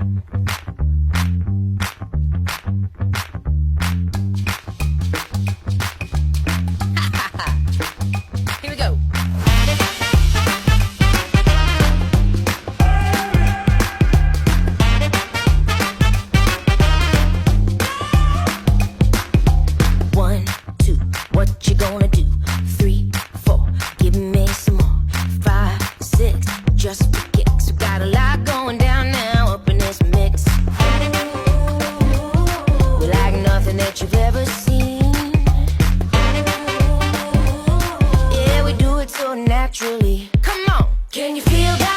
Here we go. One, two, what you gonna do? 3, 4, give me some more. 5, 6, just for kicks. We got a lot going down now up in this mix. We like nothing that you've ever seen. Yeah, we do it so naturally. Come on, can you feel that?